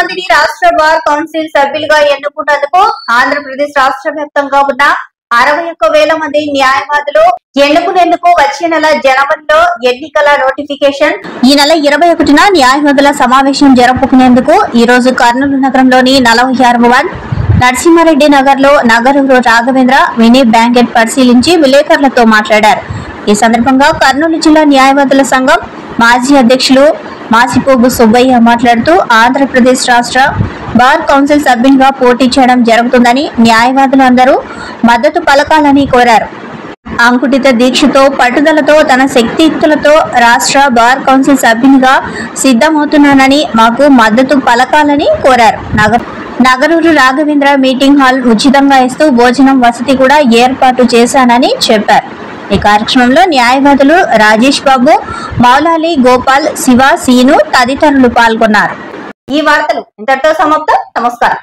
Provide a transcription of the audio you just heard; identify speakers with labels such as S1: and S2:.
S1: మందిని రాష్ట్ర bar council సభ్యులుగా ఎన్నుకున్నందుకు ఆంధ్రప్రదేశ్ రాష్ట్ర వ్యాప్తంగా ఉన్న 61,000 మంది న్యాయవాదులు ఎన్నుకునేందుకు వచ్చే నెల జనవరిలో ఎన్నికల నోటిఫికేషన్. ఈ నెల 21న న్యాయవాదుల సమావేశం జరుపుకునేందుకు ఈ రోజు కర్నూలు నగరంలోని 46వ వార్డ్ నరసింహారెడ్డి నగర్ లో నగరూరు రాఘవేంద్ర మినీ బ్యాంకెట్ పరిశీలించి విలేకరులతో మాట్లాడారు. ఈ సందర్భంగా కర్నూలు జిల్లా న్యాయవాదుల సంఘం మాజీ అధ్యక్షులు మాసిపోగు సుబ్బయ్య మాట్లాడుతూ ఆంధ్రప్రదేశ్ రాష్ట్ర బార్ కౌన్సిల్ సభ్యునిగా పోటీ చేయడం జరుగుతుందని న్యాయవాదులు అందరూ మద్దతు పలకాలని కోరారు. అంకుటిత దీక్షతో పట్టుదలతో తన శక్తియుక్తులతో రాష్ట్ర బార్ కౌన్సిల్ సభ్యునిగా సిద్ధమవుతున్నానని మాకు మద్దతు పలకాలని కోరారు. నగరూరు రాఘవేంద్ర మీటింగ్ హాల్ ఉచితంగా ఇస్తూ భోజనం వసతి కూడా ఏర్పాటు చేశానని చెప్పారు. ఈ కార్యక్రమంలో న్యాయవాదులు రాజేష్ బాబు, మౌలాలి, గోపాల్, శివ, సీను తదితరులు పాల్గొన్నారు. ఈ వార్తలు ఇంతటితో సమాప్తం. నమస్కారం.